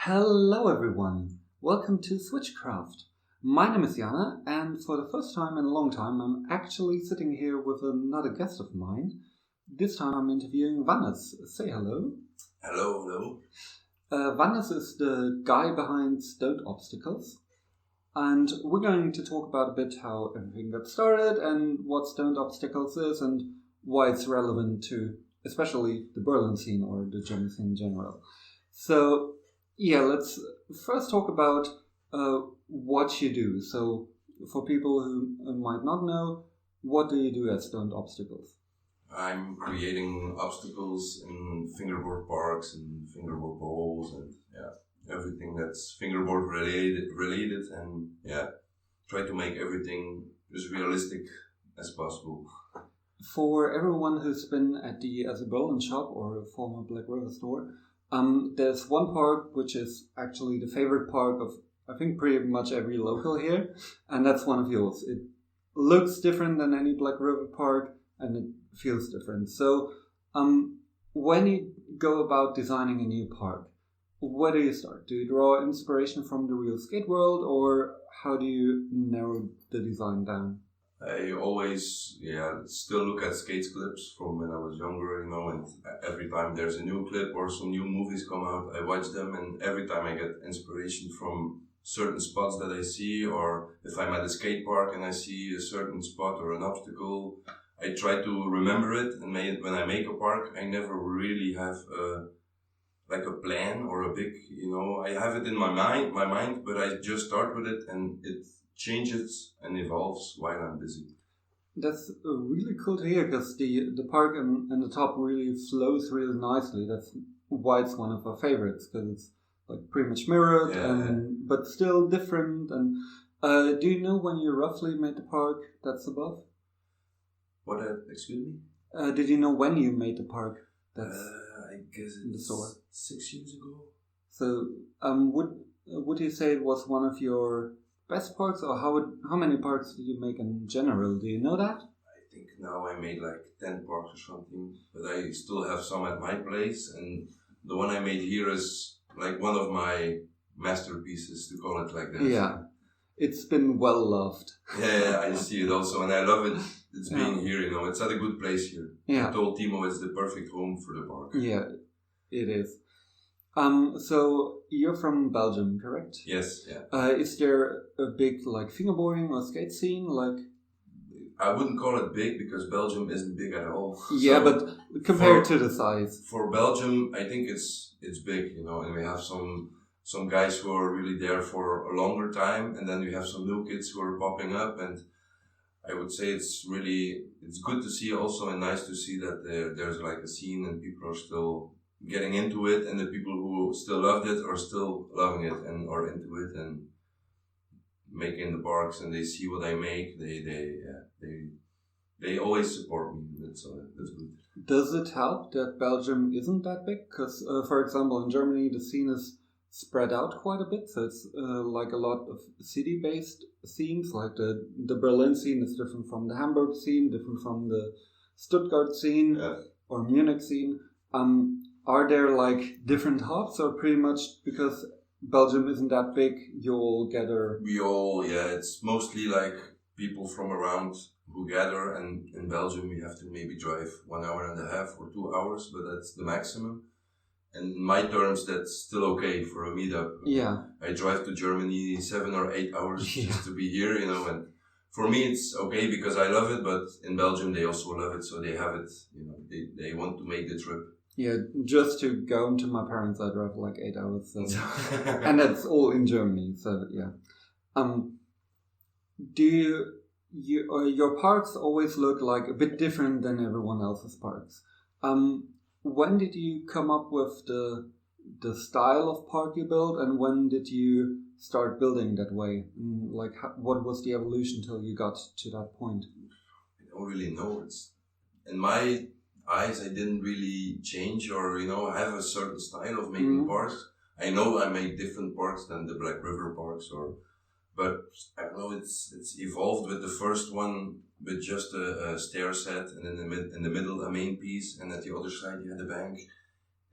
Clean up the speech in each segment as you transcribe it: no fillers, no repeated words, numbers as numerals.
Hello everyone, welcome to Switchcraft. My name is Jana, and for the first time in a long time I'm actually sitting here with another guest of mine. This time I'm interviewing Wannes. Say hello. Hello. Wannes is the guy behind Stoned Obstacles, and we're going to talk about a bit how everything got started and what Stoned Obstacles is and why it's relevant to especially the Berlin scene or the German scene in general. So yeah, let's first talk about what you do. So, for people who might not know, what do you do at Stoned Obstacles? I'm creating obstacles in fingerboard parks and fingerboard bowls and everything that's fingerboard related and try to make everything as realistic as possible. For everyone who's been at the ASI Berlin Shop or a former Black River store, there's one park which is actually the favorite park of, I think, pretty much every local here, and that's one of yours. It looks different than any Black River park, and it feels different. So, when you go about designing a new park, where do you start? Do you draw inspiration from the real skate world, or how do you narrow the design down? I always, still look at skate clips from when I was younger, and every time there's a new clip or some new movies come out, I watch them, and every time I get inspiration from certain spots that I see, or if I'm at a skate park and I see a certain spot or an obstacle, I try to remember it, and when I make a park, I never really have a plan or a big, I have it in my mind, but I just start with it, and it changes and evolves while I'm busy. That's really cool to hear, because the park and the top really flows really nicely. That's why it's one of our favorites, because it's like pretty much mirrored, but still different. And do you know when you roughly made the park that's above? What? Excuse me? Did you know when you made the park that's I guess in the store? 6 years ago. So would you say it was one of your best parks, or how many parks did you make in general? Do you know that? I think now I made like 10 parks or something, but I still have some at my place, and the one I made here is like one of my masterpieces, to call it like that. Yeah, it's been well loved. Yeah, I see it also, and I love it. It's being here, it's at a good place here. Yeah. I told Timo it's the perfect home for the park. Yeah, it is. So you're from Belgium, correct? Yes, yeah. Is there a big fingerboarding or skate scene? I wouldn't call it big, because Belgium isn't big at all. Yeah, so but compared to the size. For Belgium, I think it's big, and we have some guys who are really there for a longer time, and then we have some new kids who are popping up, and I would say it's good to see also, and nice to see that there's like a scene and people are still getting into it, and the people who still loved it are still loving it and are into it and making the parks, and they see what I make. They always support me. That's good. Does it help that Belgium isn't that big? Because, for example, in Germany the scene is spread out quite a bit, so it's like a lot of city-based scenes. Like the Berlin scene is different from the Hamburg scene, different from the Stuttgart scene or Munich scene. Are there different hubs, or pretty much because Belgium isn't that big, you all gather? It's mostly like people from around who gather, and in Belgium we have to maybe drive 1.5 hours or 2 hours, but that's the maximum. And in my terms, that's still okay for a meetup. Yeah. I drive to Germany 7 or 8 hours just to be here, and for me it's okay because I love it, but in Belgium they also love it, so they have it, they want to make the trip. Yeah, just to go home to my parents, I drive 8 hours, so. And that's all in Germany. So yeah. Do your parks always look a bit different than everyone else's parks? When did you come up with the style of park you built, and when did you start building that way? What was the evolution till you got to that point? I don't really know. It's in my eyes, I didn't really change or have a certain style of making parks. I know I make different parks than the Black River parks, but I don't know. It's evolved with the first one with just a stair set, and in the middle a main piece, and at the other side you had a bank,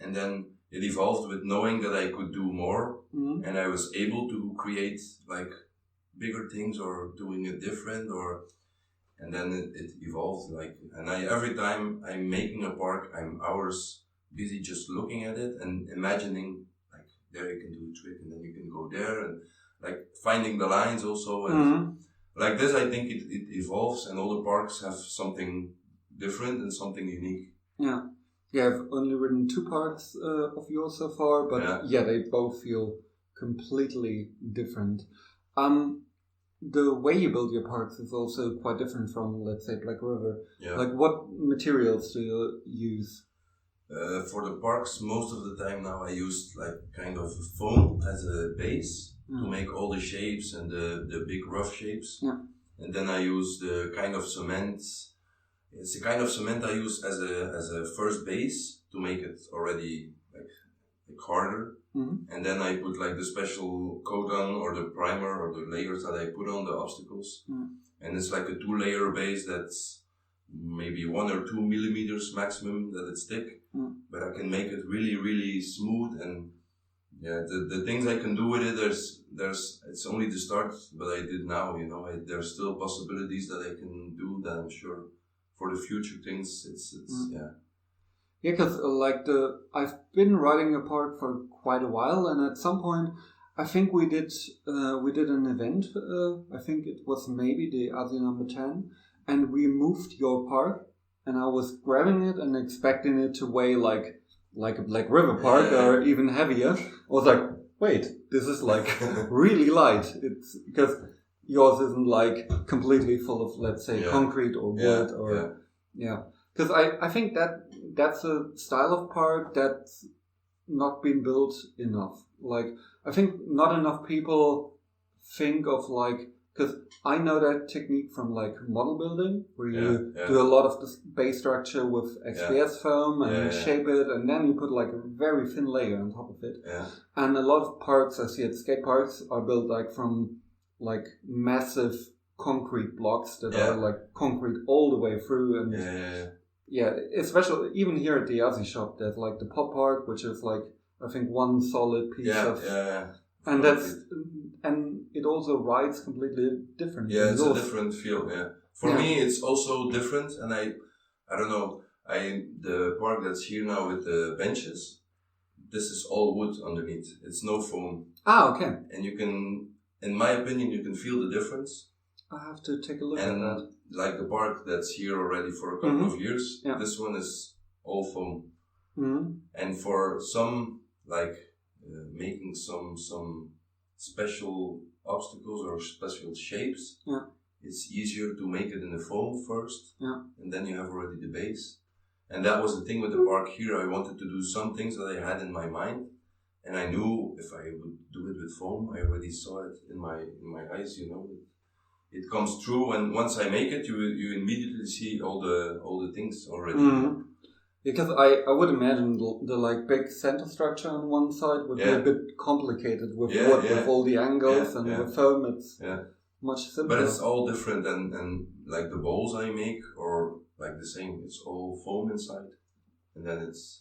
and then it evolved with knowing that I could do more, and I was able to create like bigger things or doing it different, and then it evolved like, and every time I'm making a park, I'm hours busy just looking at it and imagining like there you can do a trick and then you can go there, and like finding the lines also, and like this I think it evolves, and all the parks have something different and something unique. Yeah. Yeah, I've only ridden 2 parks of yours so far, but yeah, they both feel completely different. The way you build your parks is also quite different from, let's say, Black River. Yeah. Like, what materials do you use? For the parks, most of the time now I use like kind of foam as a base to make all the shapes and the big rough shapes. Yeah. And then I use the kind of cement. It's the kind of cement I use as a first base to make it already like harder. And then I put like the special coat on, or the primer, or the layers that I put on the obstacles. And it's like a 2-layer base that's maybe 1 or 2 millimeters maximum that it's thick. But I can make it really, really smooth. And yeah, the things I can do with it, there's it's only the start, but I did now, there's still possibilities that I can do that I'm sure. For the future things, it's yeah. Yeah, because I've been riding a park for quite a while, and at some point, I think we did an event. I think it was maybe the ASI number 10, and we moved your park, and I was grabbing it and expecting it to weigh like a Black River park or even heavier. I was like, wait, this is like really light. It's because yours isn't like completely full of, let's say, concrete or wood because I think that's a style of park that's not been built enough. Like, I think not enough people think of like, because I know that technique from like model building, where you do a lot of the base structure with XPS foam and shape it, and then you put like a very thin layer on top of it. And a lot of parks I see at skate parks are built like from like massive concrete blocks that are like concrete all the way through, and especially even here at the ASI shop, there's like the pop park, which is like I think one solid piece and and it also rides completely different. Yeah, it's a different feel. Yeah, for me it's also different, and I don't know. The park that's here now with the benches, this is all wood underneath. It's no foam. Okay. And you can. In my opinion, you can feel the difference. I have to take a look at that. Like the park that's here already for a couple of years, this one is all foam. And for some, like making some special obstacles or special shapes, it's easier to make it in the foam first, and then you have already the base. And that was the thing with the park here. I wanted to do some things that I had in my mind. And I knew if I would do it with foam, I already saw it in my eyes. It comes true, and once I make it, you immediately see all the things already. Because I would imagine the like big center structure on one side would be a bit complicated with wood, with all the angles, and with foam it's much simpler. But it's all different, and like the bowls I make are like the same. It's all foam inside, and then it's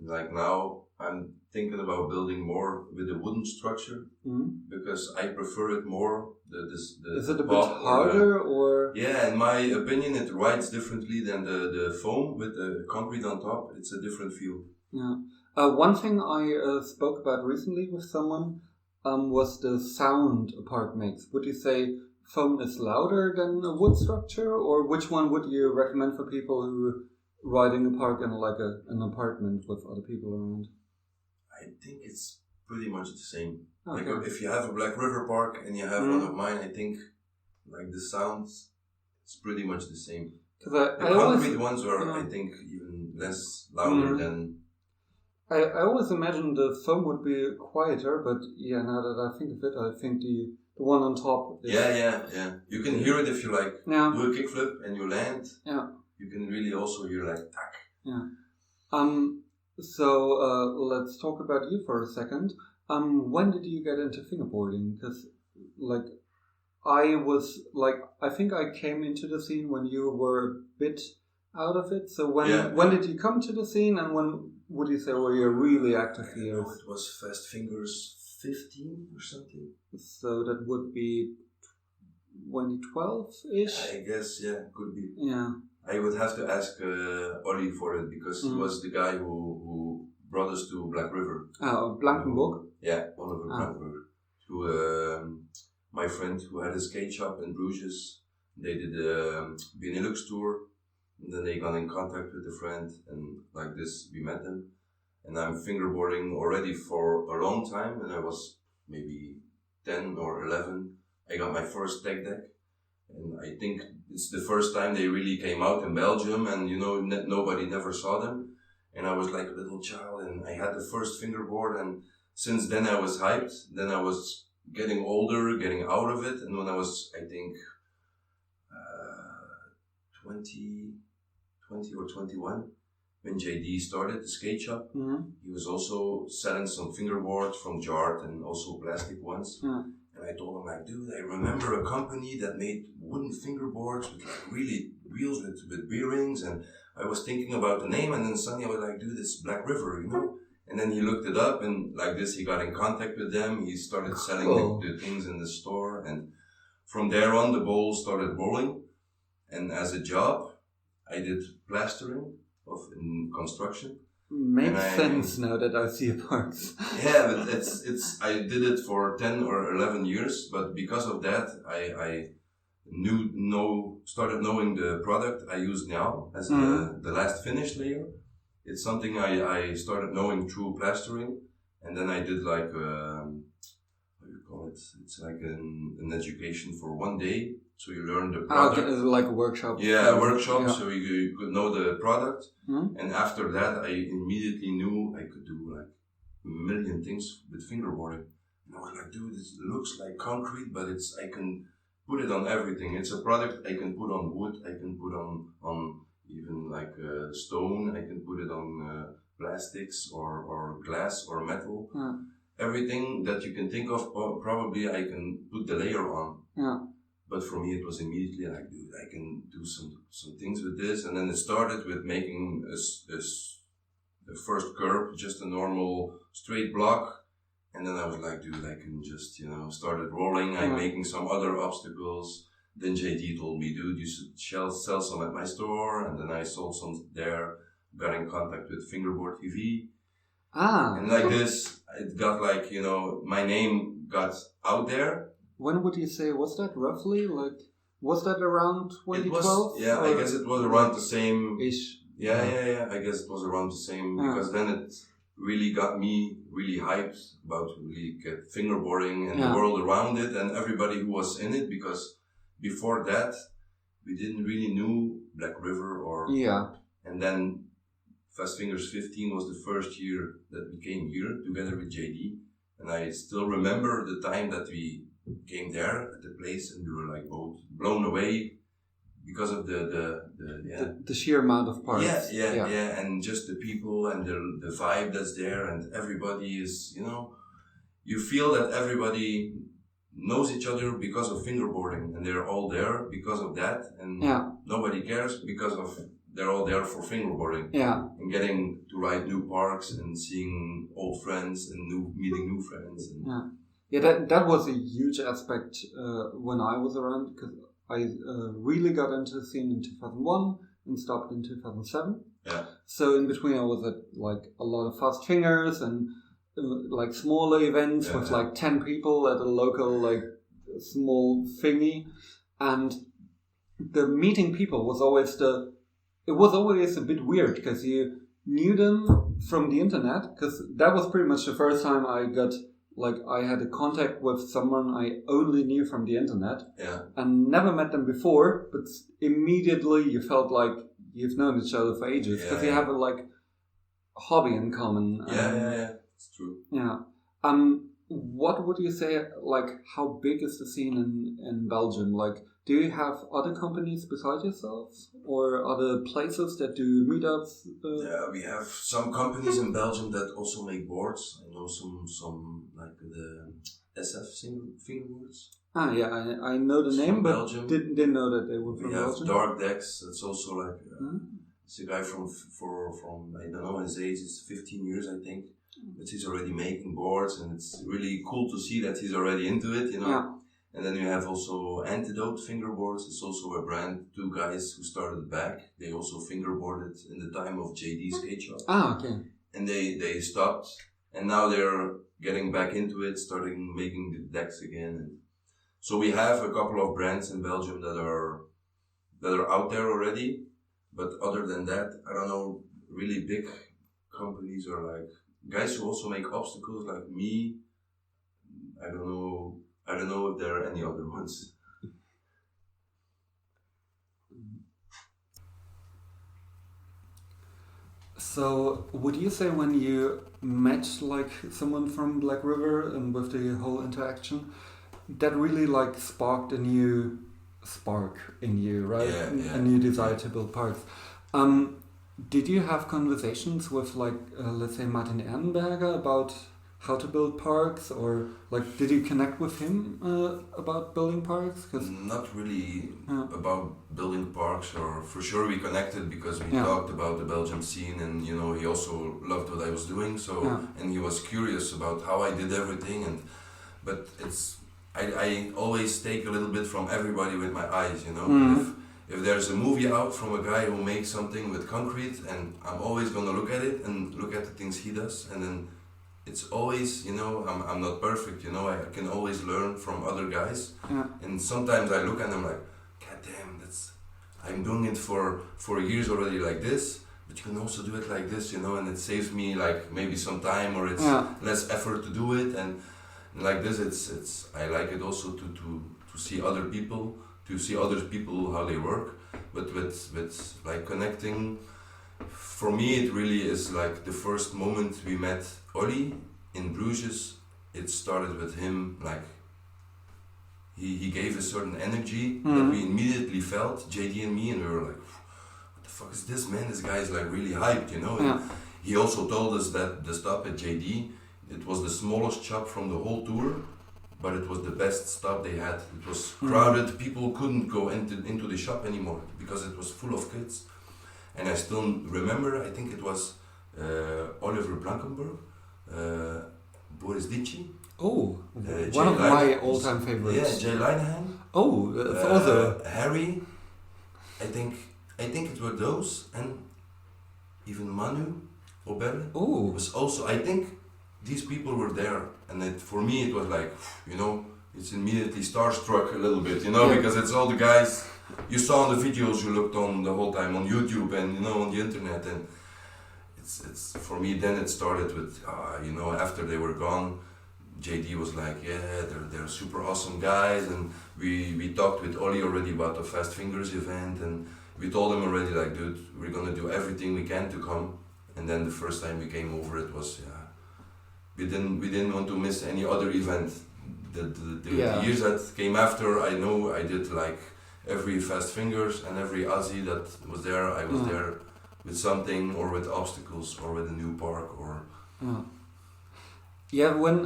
like now I'm thinking about building more with a wooden structure because I prefer it more. Is it a bit harder or? Yeah, in my opinion, it rides differently than the foam with the concrete on top. It's a different feel. Yeah. One thing I spoke about recently with someone was the sound a park makes. Would you say foam is louder than a wood structure, or which one would you recommend for people who riding a park in like an apartment with other people around? I think it's pretty much the same. Okay. Like if you have a Black River park and you have one of mine, I think like the sounds, it's pretty much the same. The concrete ones are, I think, even less louder than. I always imagined the foam would be quieter, but now that I think of it, I think the one on top is... Yeah. You can hear it if you like do a kickflip and you land. Yeah. You can really also hear like tack. Yeah. So let's talk about you for a second. When did you get into fingerboarding? Because I think I came into the scene when you were a bit out of it. So when did you come to the scene, and when would you say were your really active years? It was Fast Fingers 15 or something. So that would be 2012-ish? I guess, yeah, could be. Yeah. I would have to ask Ollie for it because he was the guy who brought us to Black River. Blankenburg? Yeah, Oliver Blankenburg. To my friend who had a skate shop in Bruges. They did a Benelux tour. And then they got in contact with a friend, and like this, we met them. And I'm fingerboarding already for a long time, and I was maybe 10 or 11. I got my first tech deck, and I think it's the first time they really came out in Belgium, and nobody never saw them. And I was like a little child, and I had the first fingerboard, and since then I was hyped. Then I was getting older, getting out of it, and when I was, I think, 20 or 21, when JD started the skate shop, he was also selling some fingerboards from Jart and also plastic ones. And I told him, like, dude, I remember a company that made wooden fingerboards with like really wheels with bearings, and I was thinking about the name, and then suddenly I was like, dude, it's Black River, And then he looked it up, and like this, he got in contact with them. He started selling the things in the store, and from there on, the ball started rolling. And as a job, I did plastering in construction. Makes sense now that I see parts. Yeah, but it's I did it for 10 or 11 years, but because of that, I started knowing the product I use now as the last finish layer. It's something I started knowing through plastering, and then I did like what do you call it? It's like an education for 1 day. So you learn the product. Like a workshop. Yeah, a workshop. Yeah. So you could know the product. And after that, I immediately knew I could do like a million things with fingerboarding. And I was like, dude, this looks like concrete, but I can put it on everything. It's a product I can put on wood. I can put on even like stone. I can put it on plastics or glass or metal. Everything that you can think of, probably I can put the layer on. Yeah. But for me, it was immediately like, dude, I can do some things with this. And then it started with making the first curve, just a normal straight block. And then I was like, dude, I can just, started rolling. I'm making some other obstacles. Then JD told me, dude, you should sell some at my store. And then I sold some there, got in contact with Fingerboard TV. And like this, it got like, my name got out there. When would you say, was that roughly? Like, was that around 2012? Yeah, I guess it was around the same. Ish. Yeah. I guess it was around the same because then it really got me really hyped about really get fingerboarding and the world around it and everybody who was in it, because before that we didn't really knew Black River or. And then Fast Fingers 15 was the first year that we came here together with JD, and I still remember the time that we came there at the place and we were like both blown away because of the sheer amount of parts. Yeah, and just the people and the vibe that's there, and everybody is, you feel that everybody knows each other because of fingerboarding, and they're all there because of that, and nobody cares because of they're all there for fingerboarding. And getting to ride new parks and seeing old friends and meeting new friends. That was a huge aspect when I was around, because I really got into the scene in 2001 and stopped in 2007. So in between I was at like a lot of Fast Fingers and like smaller events with like 10 people at a local like small thingy, and the meeting people was always a bit weird because you knew them from the internet, because that was pretty much the first time I had a contact with someone I only knew from the internet and never met them before, but immediately you felt like you've known each other for ages because you have a hobby in common. It's true. What would you say, how big is the scene in Belgium? Do you have other companies besides yourselves or other places that do meetups? We have some companies in Belgium that also make boards. I know some like the SF fingerboards. I know the name, but Belgium. Didn't know that they were from Belgium. We have Dark Decks. That's also It's a guy from I don't know his age. It's 15 years I think, but he's already making boards, and it's really cool to see that he's already into it. Yeah. And then you have also Antidote fingerboards. It's also a brand. Two guys who started back. They also fingerboarded in the time of JD Skate Shop. Okay. And they stopped, and now they're getting back into it, starting making the decks again. And so we have a couple of brands in Belgium that are out there already. But other than that, I don't know, really big companies or like guys who also make obstacles like me. I don't know if there are any other ones. So, would you say when you met like someone from Black River and with the whole interaction, that really like sparked a new spark in you, right? Yeah. A new desire to build parks. Did you have conversations with like, let's say Martin Ehrenberger about how to build parks, or like did you connect with him about building parks? Not really about building parks, or for sure we connected because we talked about the Belgian scene, and he also loved what I was doing, so and he was curious about how I did everything, but I always take a little bit from everybody with my eyes, If there's a movie out from a guy who makes something with concrete, and I'm always gonna look at it and look at the things he does, and then it's always, I'm not perfect, I can always learn from other guys, and sometimes I look and I'm like, God damn, I'm doing it for years already like this, but you can also do it like this, and it saves me like maybe some time, or it's less effort to do it, and like this, it's I like it also to see other people. To see other people how they work, but with like connecting. For me, it really is like the first moment we met Ollie in Bruges. It started with him, like he gave a certain energy that we immediately felt, JD and me, and we were like, what the fuck is this, man? This guy is like really hyped, And he also told us that the stop at JD, it was the smallest shop from the whole tour, but it was the best stop they had. It was crowded, people couldn't go into the shop anymore because it was full of kids. And I still remember, I think it was Oliver Blankenburg, Boris Dici. Oh, one of my all-time favorites. Yeah, Jay Linehan. Oh, that's also Harry. I think it were those, and even Manu Aubert was also, I think these people were there, and for me it was like, it's immediately starstruck a little bit, because it's all the guys you saw on the videos you looked on the whole time on YouTube and on the internet, and it's for me then it started with after they were gone, JD was like, they're super awesome guys, and we talked with Ollie already about the Fast Fingers event, and we told him already like, dude, we're gonna do everything we can to come, and then the first time we came over it was we didn't want to miss any other event. The years that came after, I know I did like every Fast Fingers and every ASI that was there. I was there with something, or with obstacles, or with a new park, or. When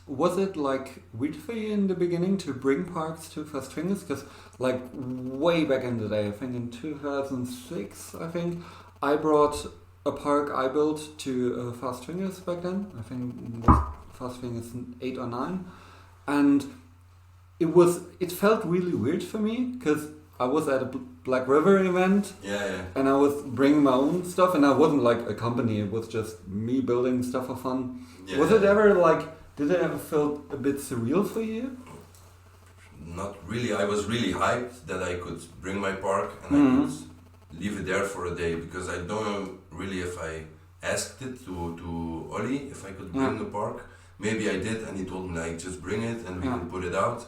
was it like weird for you in the beginning to bring parks to Fast Fingers? Because like way back in the day, I think in 2006, I brought a park I built to Fast Fingers back then. I think it was Fast Fingers 8 or 9, and it felt really weird for me because I was at a Black River event, and I was bringing my own stuff, and I wasn't like a company. It was just me building stuff for fun. Was it ever like? Did it ever feel a bit surreal for you? Not really. I was really hyped that I could bring my park and I could leave it there for a day, because I don't know really if I asked it to Ollie if I could bring the park. Maybe I did, and he told me like, just bring it and we can put it out.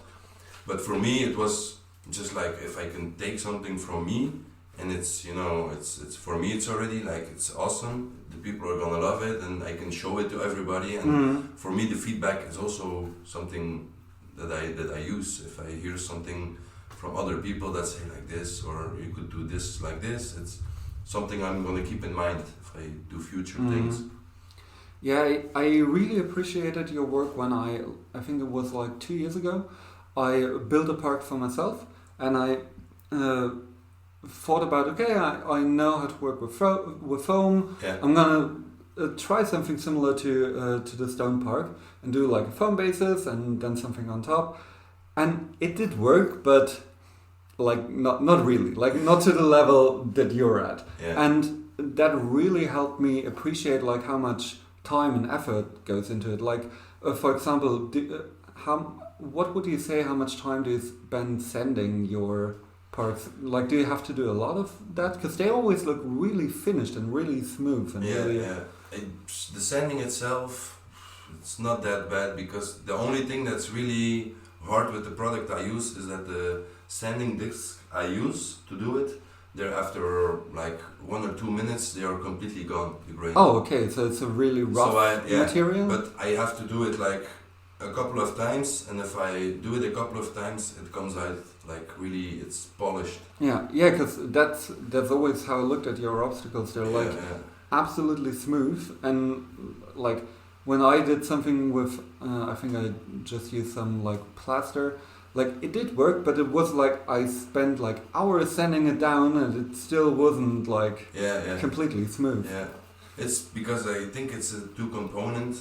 But for me it was just like, if I can take something from me, and it's it's for me, it's already like, it's awesome, the people are gonna love it, and I can show it to everybody, and for me the feedback is also something that I use. If I hear something from other people that say like this, or you could do this like this, it's something I'm gonna keep in mind if I do future things. Yeah, I really appreciated your work when I think it was like 2 years ago, I built a park for myself, and I thought about, okay, I know how to work with foam. Yeah. I'm gonna try something similar to the stone park and do like a foam basis and then something on top, and it did work, but like not really, like not to the level that you're at. Yeah. And that really helped me appreciate like how much time and effort goes into it. Like for example, what would you say, how much time do you spend sanding your parts? Like, do you have to do a lot of that? Because they always look really finished and really smooth and really... The sanding itself, it's not that bad, because the only thing that's really hard with the product I use is that the sanding discs I use to do it, they're after like 1 or 2 minutes, they are completely gone, the grain. Oh, okay, so it's a really rough material? But I have to do it like a couple of times, and if I do it a couple of times, it comes out like really, it's polished. Yeah, because that's always how I looked at your obstacles. They're absolutely smooth, and like when I did something with, I think I just used some like plaster. Like it did work, but it was like I spent like hours sanding it down, and it still wasn't like completely smooth. Yeah, it's because I think it's a 2-component,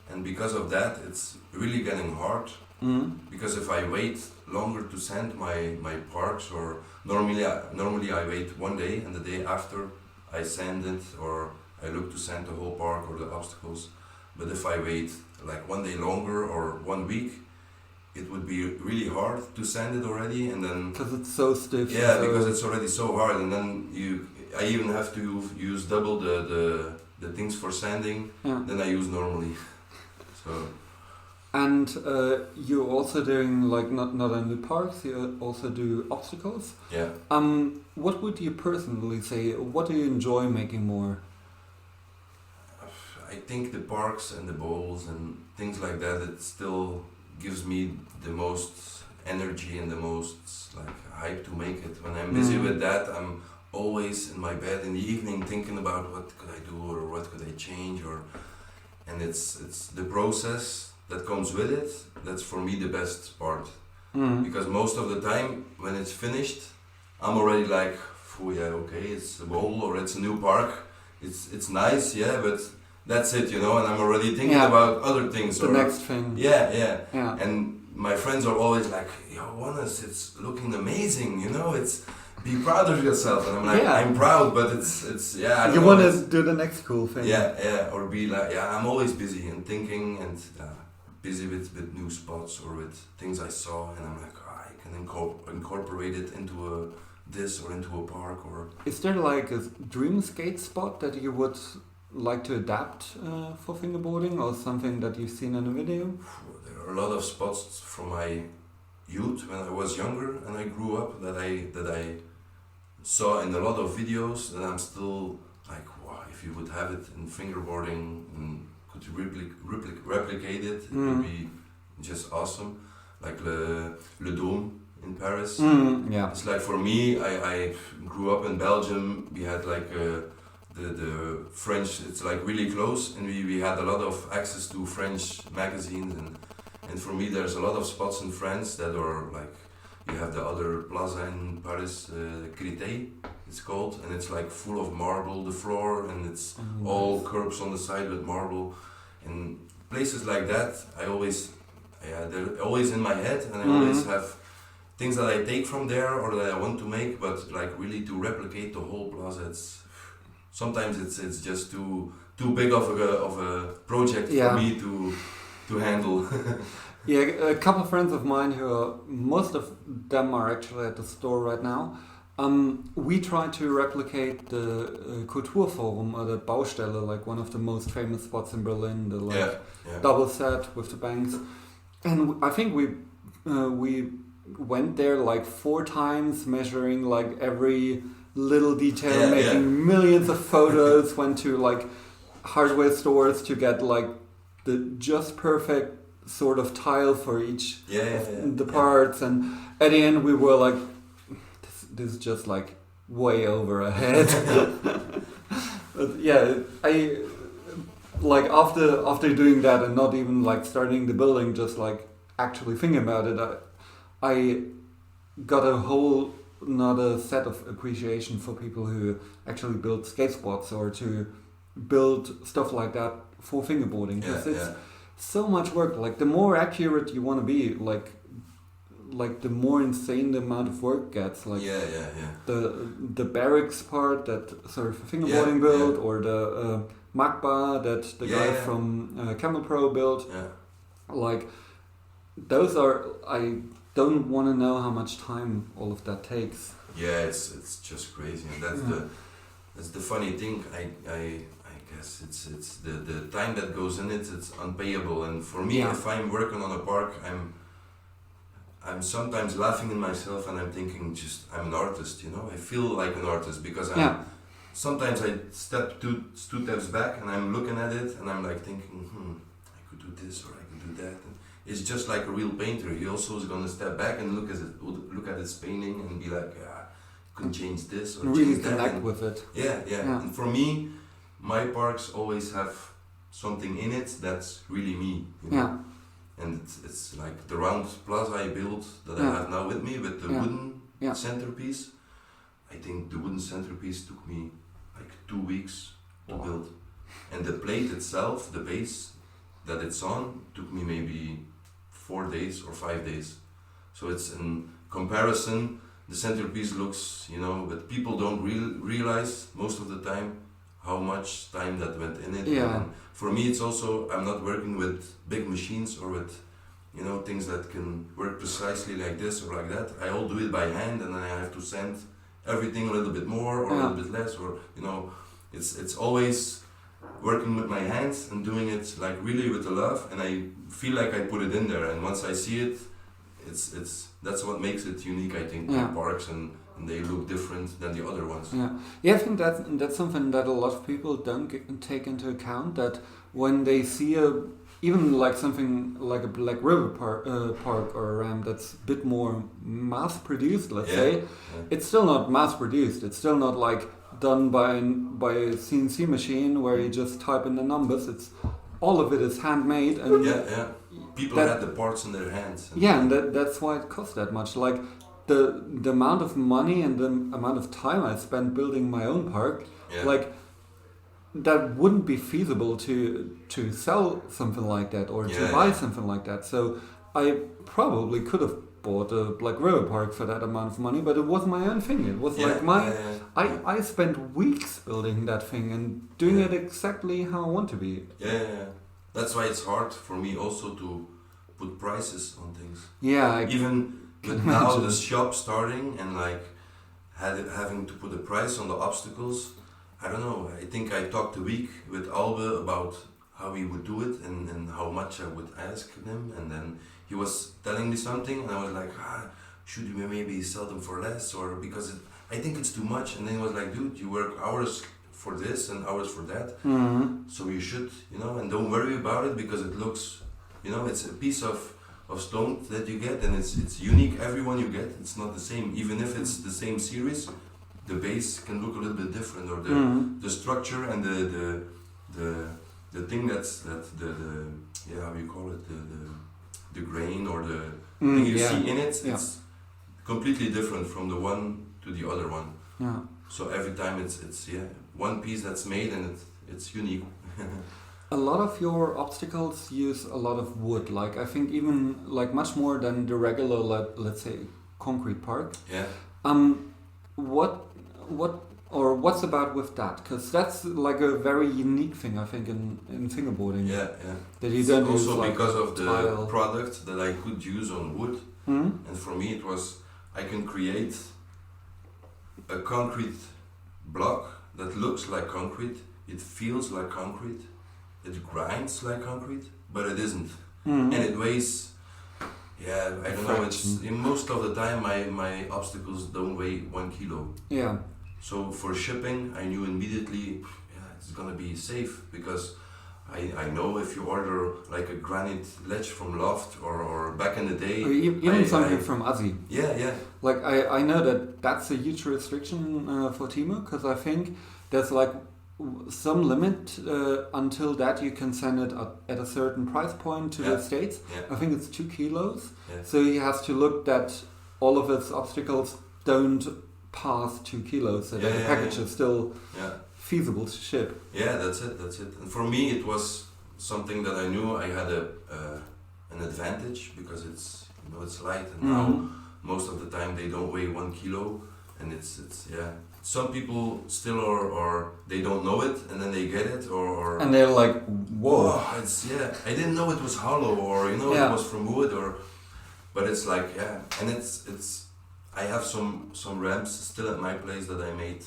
and because of that, it's really getting hard. Mm-hmm. Because if I wait longer to sand my parts, or normally I wait 1 day, and the day after I sand it, or I look to sand the whole park or the obstacles. But if I wait like 1 day longer or 1 week, it would be really hard to sand it already, and then because it's so stiff. Yeah, because it's already so hard, and then I even have to use double the things for sanding than I use normally. So. And you're also doing like not only parks, you also do obstacles. Yeah. What would you personally say? What do you enjoy making more? I think the parks and the bowls and things like that, it still gives me the most energy and the most like hype to make it. When I'm busy with that, I'm always in my bed in the evening thinking about what could I do or what could I change, and it's the process that comes with it. That's for me the best part, because most of the time when it's finished, I'm already like, oh yeah, okay, it's a bowl or it's a new park. It's nice, yeah, but that's it, and I'm already thinking about other things. The next thing. Yeah. And my friends are always like, yo, Wannes, it's looking amazing, it's, be proud of yourself. And I'm like, I'm proud, but it's I don't you know. want to do the next cool thing. Yeah, or be like, I'm always busy and thinking and busy with new spots or with things I saw, and I'm like, I can incorporate it into this or into a park. Or is there like a dream skate spot that you would like to adapt for fingerboarding, or something that you've seen in a video? There are a lot of spots from my youth when I was younger and I grew up that I saw in a lot of videos, that I'm still like, wow, if you would have it in fingerboarding and could replicate it, it would be just awesome. Like Le Dôme in Paris. It's like, for me, I grew up in Belgium. We had like the French, it's like really close, and we had a lot of access to French magazines, and for me there's a lot of spots in France that are like, you have the other plaza in Paris, Créteil it's called, and it's like full of marble, the floor, and it's all curbs on the side with marble, and places like that they're always in my head, and I always have things that I take from there or that I want to make, but like really to replicate the whole plaza, sometimes it's just too big of a project for me to handle. A couple of friends of mine most of them are actually at the store right now. We try to replicate the Kulturforum, or the Baustelle, like one of the most famous spots in Berlin, the double set with the banks. And I think we went there like 4 times, measuring like every little detail, making millions of photos, went to like hardware stores to get like the just perfect sort of tile for each of the parts, and at the end we were like, this is just like way over our head. But I like after doing that and not even like starting the building, just like actually thinking about it, I got a whole not a set of appreciation for people who actually build skate spots or to build stuff like that for fingerboarding. Because it's so much work. Like the more accurate you want to be, like the more insane the amount of work gets. Like the barracks part that sort of fingerboarding built, or the Magba that the guy from Camel Pro built. Like those are, I don't want to know how much time all of that takes. Yeah, it's just crazy, and that's the funny thing. I guess it's the time that goes in it. It's unpayable, and for me, if I'm working on a park, I'm sometimes laughing in myself, and I'm thinking, I'm an artist, you know. I feel like an artist because sometimes I step two steps back, and I'm looking at it, and I'm like thinking, I could do this or I could do that. And it's just like a real painter. He also is gonna step back and look at his painting and be like, could change this or really change that. Connect with it. Yeah. And for me, my parks always have something in it that's really me. You know? And it's like the round plaza I built that I have now with me with the wooden centerpiece. I think the wooden centerpiece took me like 2 weeks to build. And the plate itself, the base that it's on, took me maybe 4 days or 5 days. So it's in comparison, the centerpiece looks, you know, but people don't realize most of the time how much time that went in it. And for me, it's also, I'm not working with big machines or with, you know, things that can work precisely like this or like that. I all do it by hand, and then I have to send everything a little bit more or a little bit less, or, you know, it's always working with my hands and doing it like really with the love, and I feel like I put it in there, and once I see it, it's that's what makes it unique, I think, in parks, and they look different than the other ones. I think that's something that a lot of people don't take into account, that when they see even like something like a Black River park or a ramp that's a bit more mass produced, let's say, it's still not mass produced. It's still not like done by a CNC machine where you just type in the numbers. It's all of it is handmade, and people had the parts in their hands. And that's why it costs that much. Like the amount of money and the amount of time I spent building my own park, like that wouldn't be feasible to sell something like that or to buy something like that. So I probably could have bought a Black River park for that amount of money, but it was my own thing. It was like I spent weeks building that thing and doing it exactly how I want to be. That's why it's hard for me also to put prices on things. Even with now the shop starting and like having to put a price on the obstacles. I don't know, I think I talked a week with Albe about how he would do it and how much I would ask him, and then he was telling me something and I was like, should we maybe sell them for less, or because I think it's too much. And then he was like, dude, you work hours for this and hours for that, so you should, you know, and don't worry about it because it looks, you know, it's a piece of stone that you get, and it's unique. Every one you get, it's not the same, even if it's the same series. The base can look a little bit different, or the structure and the thing that's how you call it, the grain or the thing you see in it, it's completely different from the one to the other one. So every time it's one piece that's made, and it's unique. A lot of your obstacles use a lot of wood, like I think even like much more than the regular, let's say, concrete park. What's about with that? Because that's like a very unique thing, I think, in fingerboarding. That you don't use also because of the product that I could use on wood. And for me, it was, I can create a concrete block that looks like concrete. It feels like concrete. It grinds like concrete, but it isn't. And it weighs. I don't know. It's in most of the time my obstacles don't weigh 1 kilo. So for shipping, I knew immediately, it's gonna be safe, because I know if you order like a granite ledge from Loft or back in the day, or even something from ASI. Like I know that's a huge restriction for Temu, because I think there's like some limit until that you can send it at a certain price point to the States. I think it's 2 kilos. So he has to look that all of his obstacles don't pass 2 kilos, so that the package is still feasible to ship. Yeah, that's it. And for me, it was something that I knew I had an advantage because it's light, and now most of the time they don't weigh 1 kilo, and it's Some people still or they don't know it, and then they get it, or and they're like, whoa! Oh, I didn't know it was hollow, or it was from wood, but it's like and it's. I have some ramps still at my place that I made,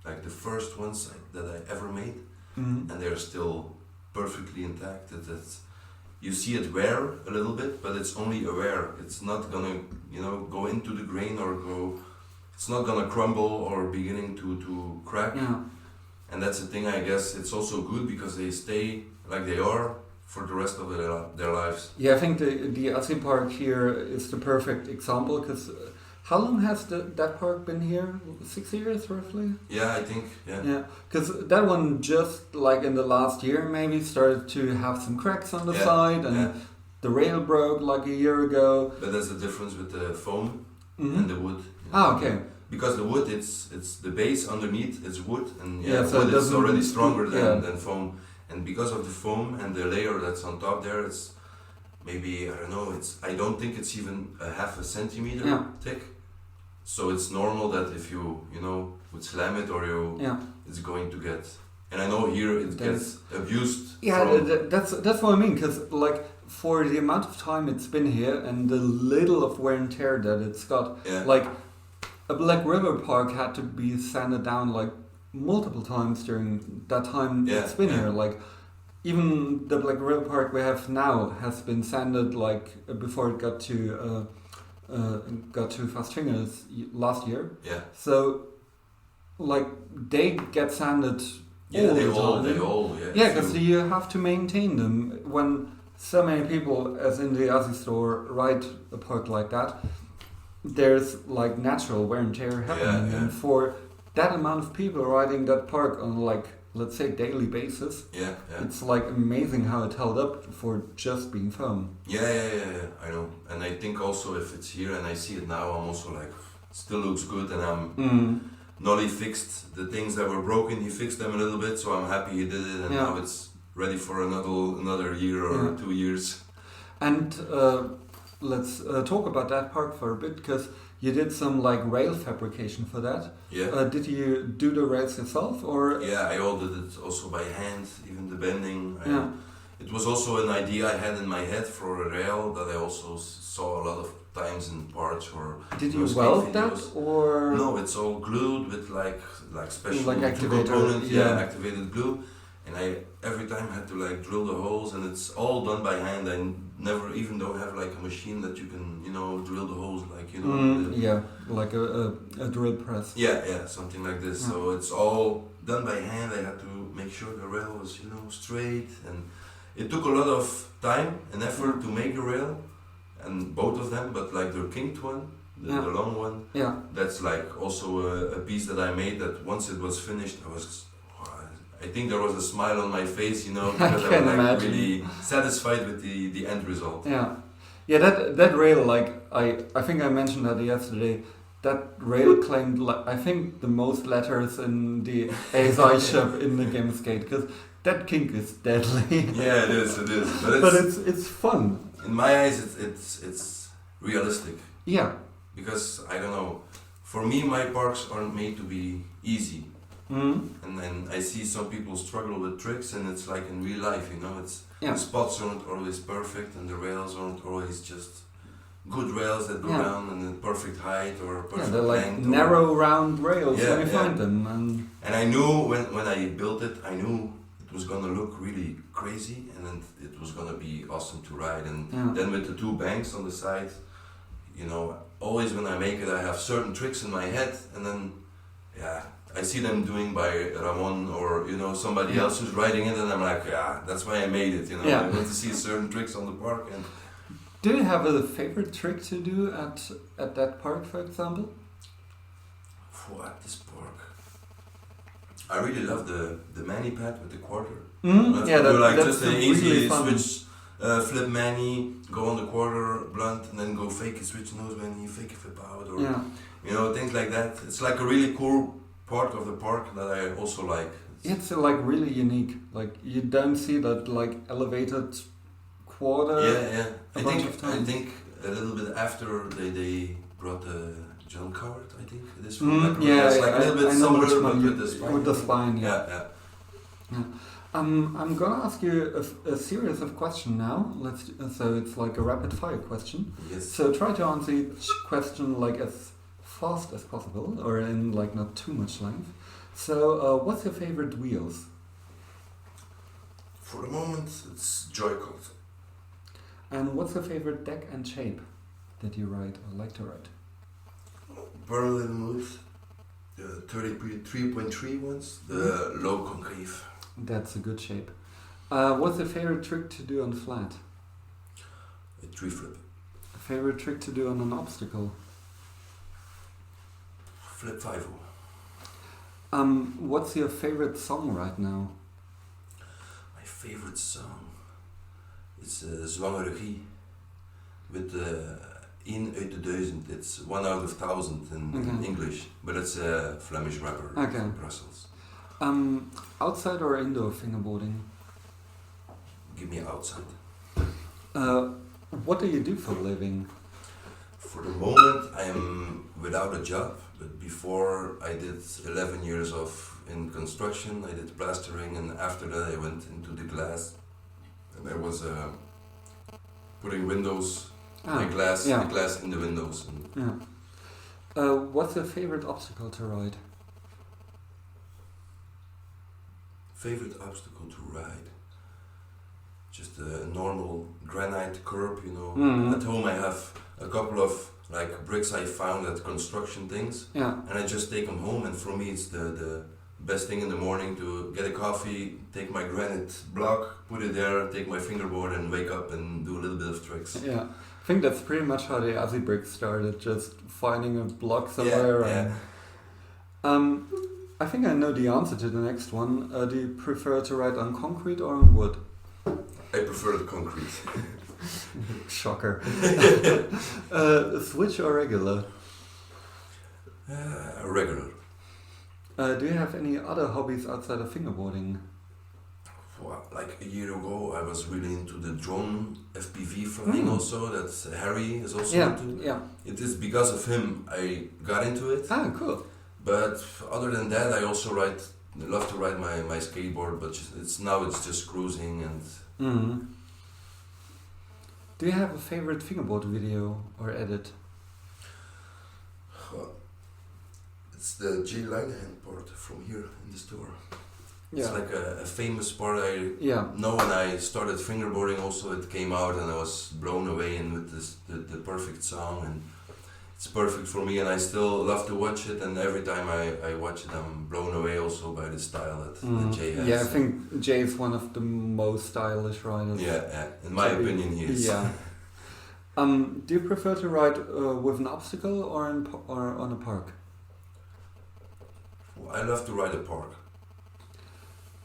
like the first ones that I ever made, and they're still perfectly intact. You see it wear a little bit, but it's only a wear. It's not gonna go into the grain or go. It's not gonna crumble or beginning to crack. Yeah. And that's the thing, I guess. It's also good because they stay like they are for the rest of their lives. Yeah, I think the ASI park here is the perfect example, because how long has that park been here? 6 years roughly? Yeah, I think, Yeah, because that one just like in the last year maybe started to have some cracks on the side, and the rail broke like a year ago. But there's a difference with the foam and the wood. Ah, okay. Because the wood, it's the base underneath, it's wood, and so wood is already stronger than foam. And because of the foam and the layer that's on top there, it's maybe, I don't know, I don't think it's even a half a centimeter thick. So it's normal that if you would slam it or it's going to get. And I know here it gets abused. Yeah, that's what I mean, because like for the amount of time it's been here and the little of wear and tear that it's got, like a Black River park had to be sanded down like multiple times during that time it's been here. Like even the Black River park we have now has been sanded like before it got to Fast Fingers last year. Yeah. So like they get sanded because you have to maintain them. When so many people, as in the ASI store, ride a park like that, there's like natural wear and tear happening, and for that amount of people riding that park on like, let's say, daily basis, it's like amazing how it held up for just being foam. Yeah, I know. And I think also if it's here and I see it now, I'm also like, still looks good, and I'm Nolly fixed the things that were broken. He fixed them a little bit, so I'm happy he did it, and now it's ready for another year or 2 years. And let's talk about that park for a bit, because you did some like rail fabrication for that. Yeah. Did you do the rails yourself, or? Yeah, I all did it also by hand, even the bending. It was also an idea I had in my head for a rail that I also saw a lot of times in parts or. Did you weld that, or? No, it's all glued with like special activator, activated glue. And I every time had to like drill the holes, and it's all done by hand. I never even though have like a machine that you can drill the holes like like a drill press. Yeah, something like this. So it's all done by hand. I had to make sure the rail was straight, and it took a lot of time and effort to make the rail, and both of them. But like the kinked one, the long one, that's like also a piece that I made. That once it was finished, I think there was a smile on my face, because I was like really satisfied with the end result. Yeah, that rail, like I think I mentioned that yesterday. That rail claimed I think the most letters in the ASI shop in the game skate, because that kink is deadly. Yeah, it is. But it's fun. In my eyes, it's realistic. Yeah. Because I don't know, for me my parks aren't made to be easy. And then I see some people struggle with tricks, and it's like in real life, the spots aren't always perfect, and the rails aren't always just good rails that go down in the perfect height or perfect they're like length. Narrow round rails when you find them. And I knew when I built it, I knew it was gonna look really crazy, and then it was gonna be awesome to ride. And then with the 2 banks on the side, always when I make it, I have certain tricks in my head, and then I see them doing by Ramon or somebody else who's riding it, and I'm like, that's why I made it. I want to see certain tricks on the park. And do you have a favorite trick to do at that park, for example? At this park, I really love the mani pad with the quarter. That's just an easy really fun. switch, flip mani, go on the quarter blunt, and then go fake a switch nose mani, fake a flip out. You know, things like that. It's like a really cool part of the park that I also like. It's like really unique. Like you don't see that like elevated quarter. Yeah. I think a little bit after they brought the John Coward. I think it is from it's like a little bit similar with the spine. Yeah. I'm gonna ask you a series of questions now. So it's like a rapid fire question. Yes. So try to answer each question like as fast as possible, or in like not too much length. So what's your favorite wheels? For the moment, it's Joy-Cons. And what's your favorite deck and shape that you ride or like to ride? Berlin moves, the 33.3 ones, the low concave. That's a good shape. What's your favorite trick to do on flat? A tree flip. Favorite trick to do on an obstacle? Flip 5. What's your favorite song right now? My favorite song? It's Zwangeregie with In uit de duizend. It's 1 out of 1,000 in English, but it's a Flemish rapper from Brussels. Outside or indoor fingerboarding? Give me outside. What do you do for a living? For the moment, I am without a job, but before I did 11 years in construction. I did plastering, and after that I went into the glass, and I was putting windows, the glass in the windows. What's your favorite obstacle to ride? Favorite obstacle to ride? Just a normal granite curb, you know. Mm-hmm. At home I have a couple of like bricks I found at construction things, and I just take them home, and for me it's the best thing in the morning to get a coffee, take my granite block, put it there, take my fingerboard and wake up and do a little bit of tricks. Yeah, I think that's pretty much how the ASI brick started, just finding a block somewhere. I think I know the answer to the next one. Do you prefer to ride on concrete or on wood? I prefer the concrete. Shocker. Switch or regular? Regular. Do you have any other hobbies outside of fingerboarding? Well, like a year ago, I was really into the drone FPV flying also. That's Harry is also into. Yeah. It is because of him I got into it. Ah, cool. But other than that, I also love to ride my skateboard, but it's just cruising and. Mm-hmm. Do you have a favorite fingerboard video or edit? Well, it's the J Linehan part from here in the store. Yeah. It's like a famous part I know when I started fingerboarding also it came out and I was blown away and with the perfect song, and it's perfect for me and I still love to watch it, and every time I watch it I'm blown away also by the style that Jay has. Yeah, I think Jay is one of the most stylish riders. Yeah, in my opinion he is. Yeah. Do you prefer to ride with an obstacle or on a park? Well, I love to ride a park.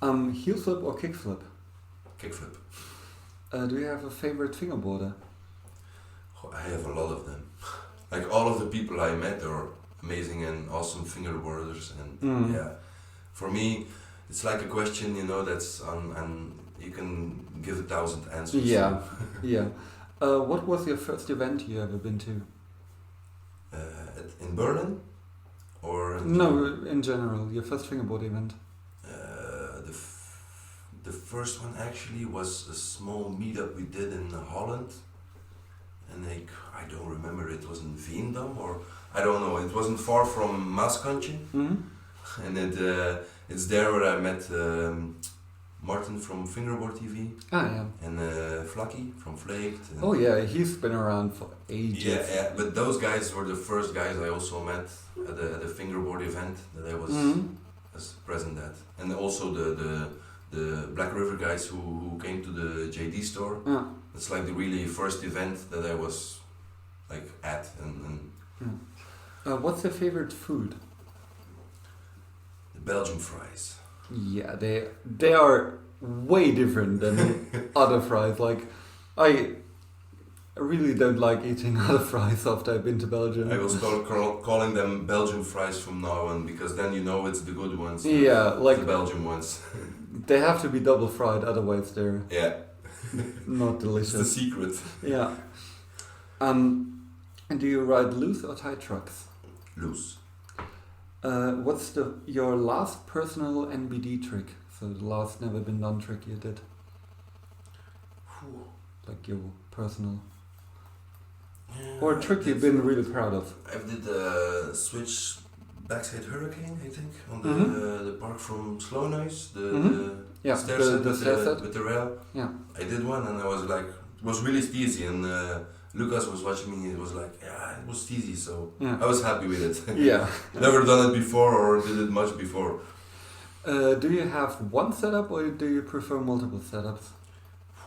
Heel flip or kick flip? Kick flip. Do you have a favorite fingerboarder? Oh, I have a lot of them. Like all of the people I met are amazing and awesome fingerboarders, and for me it's like a question, you know, that's on, and you can give 1,000 answers. Yeah, yeah. What was your first event you ever been to? In Berlin, or in general, your first fingerboard event. The first one actually was a small meetup we did in Holland. And I don't remember, it was in Veendam or I don't know, it wasn't far from Maaskantje. Mm-hmm. And it's there where I met Martin from Fingerboard TV. And Flaky from Flaked. Oh yeah, he's been around for ages. Yeah, but those guys were the first guys I also met at a fingerboard event that I was present at. And also the Black River guys who came to the JD store. Yeah. It's like the really first event that I was like at. What's your favorite food? The Belgian fries. Yeah, they are way different than other fries. Like I really don't like eating other fries after I've been to Belgium. I will start calling them Belgian fries from now on, because then you know it's the good ones. Yeah, like the Belgian ones. they have to be double fried, otherwise they're not delicious. It's the secret. Yeah. And do you ride loose or tight trucks? Loose. What's your last personal NBD trick? So the last never been done trick you did? Like your personal... or a trick you've been really proud of? I did the switch backside hurricane, I think, on the park from Slow Noise, the stair set with the rail. Yeah. I did one and I was like, it was really steezy, and Lucas was watching me, it was like, yeah, it was steezy, so I was happy with it. Yeah. Never done it before or did it much before. Do you have one setup or do you prefer multiple setups?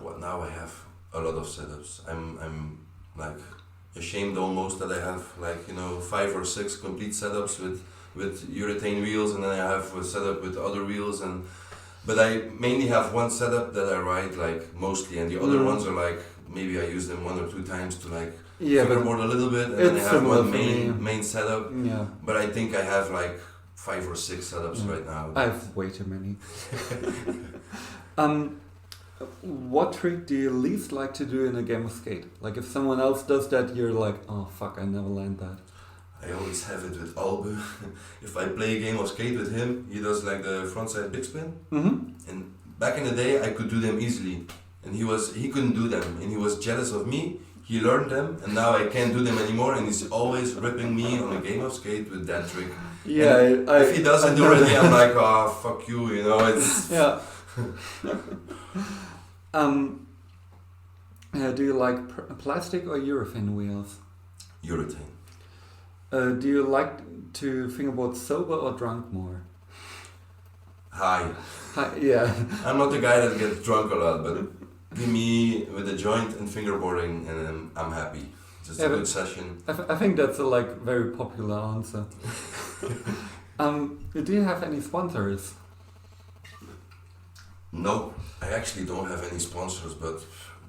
Well, now I have a lot of setups. I'm like ashamed almost that I have 5 or 6 complete setups with urethane wheels, and then I have a setup with other wheels, but I mainly have one setup that I ride like mostly, and the other ones are like maybe I use them 1 or 2 times to like fingerboard a little bit, and then I have one main setup. Yeah. But I think I have like 5 or 6 setups right now. I have way too many. What trick do you least like to do in a game of skate? Like if someone else does that, you're like, oh fuck, I never land that. I always have it with Albe. If I play a game of skate with him, he does like the frontside big spin. And back in the day, I could do them easily, and he couldn't do them, and he was jealous of me. He learned them, and now I can't do them anymore, and he's always ripping me on a game of skate with that trick. Yeah, if he does it already, I'm like, oh fuck you, it's yeah. Do you like plastic or urethane wheels? Urethane. Do you like to fingerboard sober or drunk more? High. Yeah. I'm not the guy that gets drunk a lot, but give me with a joint and fingerboarding and I'm happy. Just a good session. I think that's a very popular answer. Do you have any sponsors? No, I actually don't have any sponsors, but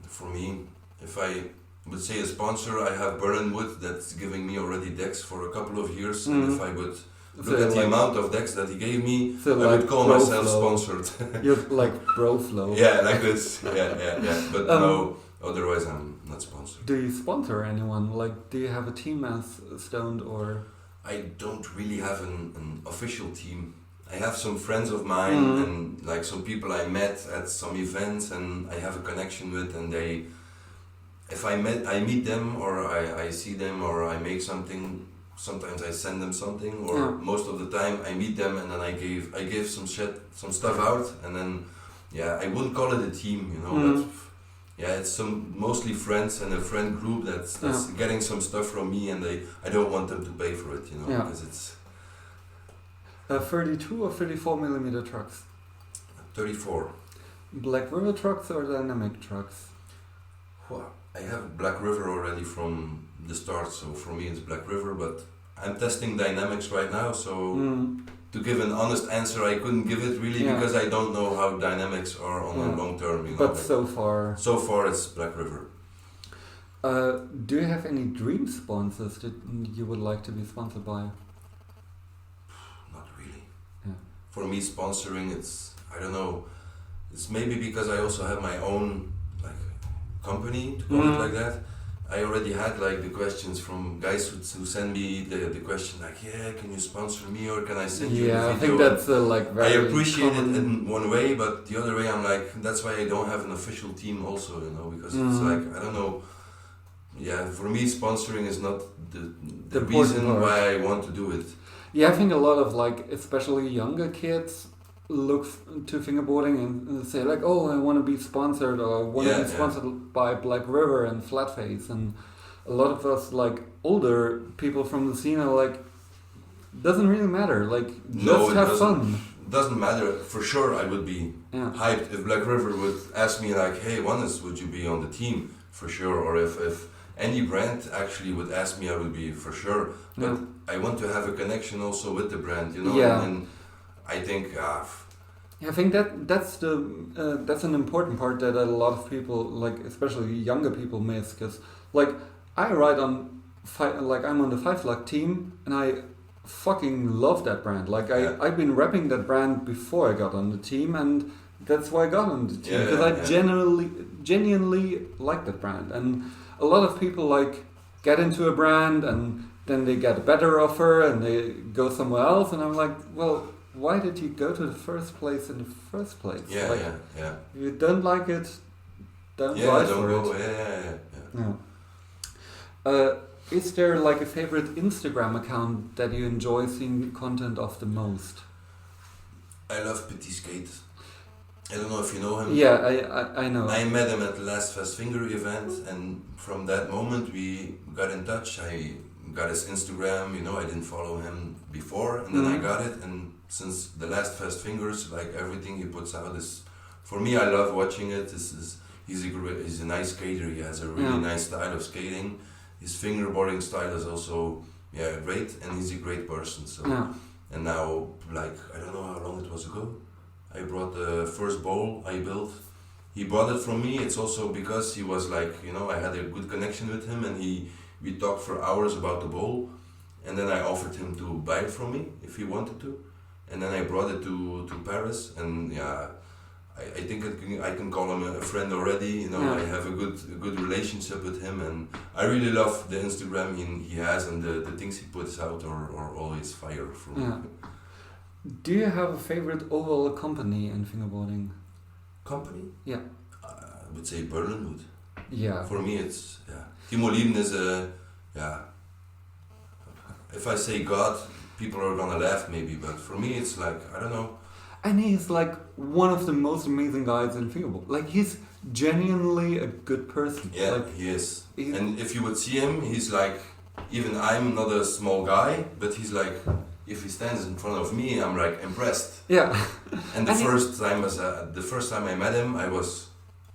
for me, if I would say a sponsor, I have Berlin Wood that's giving me already decks for a couple of years, and if I would look at the amount of decks that he gave me, I would call myself sponsored. You're like bro flow. Yeah, like this. Yeah. But no, otherwise I'm not sponsored. Do you sponsor anyone? Like, do you have a team as Stoned or? I don't really have an official team. I have some friends of mine and like some people I met at some events and I have a connection with, and if I meet them or I see them or I make something, sometimes I send them something, or most of the time I meet them and then I give some stuff out, and then I wouldn't call it a team, but it's mostly friends and a friend group that's getting some stuff from me, and I don't want them to pay for it, because it's 32 or 34 millimeter trucks? 34. Black River trucks or dynamic trucks? Well, I have Black River already from the start, so for me it's Black River, but I'm testing dynamics right now, so to give an honest answer I couldn't give it really, because I don't know how dynamics are on a long term. But so far it's Black River. Do you have any dream sponsors that you would like to be sponsored by? For me, sponsoring, I don't know, it's maybe because I also have my own company, to call it like that. I already had the questions from guys who send me the question can you sponsor me, or can I send you the video? I think that's very I appreciate it in one way, but the other way I'm like, that's why I don't have an official team also, because it's I don't know. Yeah, for me, sponsoring is not the reason why I want to do it. Yeah, I think a lot of especially younger kids look to fingerboarding and say oh, I want to be sponsored, or I want to be sponsored by Black River and Flatface, and a lot of us older people from the scene are doesn't really matter, just have fun. Doesn't matter. For sure I would be hyped if Black River would ask me hey Wannes, would you be on the team? For sure. Or if any brand actually would ask me, I would be for sure. But I want to have a connection also with the brand, and I think I think that's an important part that a lot of people, like especially younger people, miss. Because like I ride on I'm on the 5 Luck team, and I fucking love that brand. Like I've been repping that brand before I got on the team, and that's why I got on the team, because I genuinely like that brand. And a lot of people like get into a brand and then they get a better offer and they go somewhere else, and I'm like, well, why did you go to the first place in the first place? If you don't like it, don't ride for it. Is there like a favorite Instagram account that you enjoy seeing content of the most? I love Petit Skate. I don't know if you know him. Yeah, I know. I met him at the last Fast Finger event, and from that moment we got in touch. I got his Instagram, I didn't follow him before, and then I got it, and since the last Fast Fingers, like everything he puts out is, for me, I love watching it. He's a nice skater. He has a really nice style of skating. His fingerboarding style is also great, and he's a great person. So, and now, like, I don't know how long it was ago, I brought the first bowl I built. He bought it from me. It's also because he was like, I had a good connection with him, and we talked for hours about the bowl, and then I offered him to buy it from me if he wanted to, and then I brought it to Paris, and I think I can call him a friend already. I have a good relationship with him, and I really love the Instagram he has, and the things he puts out are always fire for me. Do you have a favorite overall company in fingerboarding? Company? Yeah. I would say Berlin would. Yeah. For me, it's Timo Lieben is if I say God, people are gonna laugh maybe, but for me it's like, I don't know. And he's like one of the most amazing guys in fingerboard. Like he's genuinely a good person. Yeah, like, he is. And if you would see him, he's like, even I'm not a small guy, but he's like, if he stands in front of me, I'm like impressed. Yeah. And the first time I met him, I was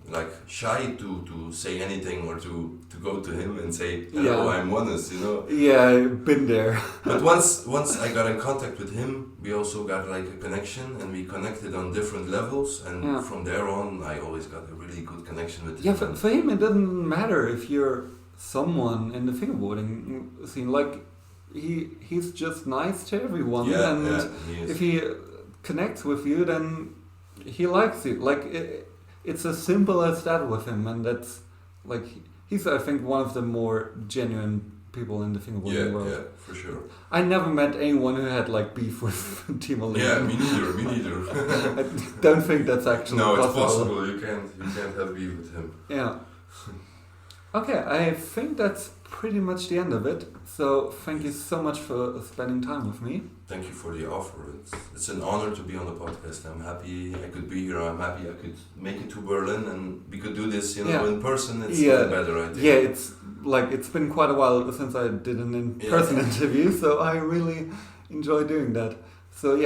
like shy to say anything or to go to him and say, hello, I'm Wannes, Yeah, I've been there. But once I got in contact with him, we also got like a connection, and we connected on different levels, and from there on I always got a really good connection with him. Yeah, for him it doesn't matter if you're someone in the fingerboarding scene, like he's just nice to everyone, if he connects with you, then he likes you. Like it's as simple as that with him, and that's like he's, I think, one of the more genuine people in the fingerboarding world. Yeah, for sure. I never met anyone who had like beef with Timo Lieben. Yeah, me neither. I don't think that's actually possible. No, it's possible. You can't have beef with him. Yeah. Okay, I think that's pretty much the end of it. So thank you so much for spending time with me. Thank you for the offer. It's an honor to be on the podcast. I'm happy I could be here. I'm happy I could make it to Berlin and we could do this, in person. It's a better idea. Yeah, it's been quite a while since I did an in-person interview, so I really enjoy doing that. So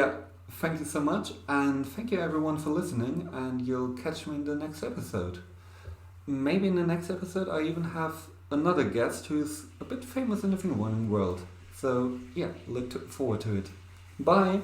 thank you so much, and thank you everyone for listening, and you'll catch me in the next episode. Maybe in the next episode I even have another guest who's a bit famous in the fingerboarding world. So look forward to it. Bye!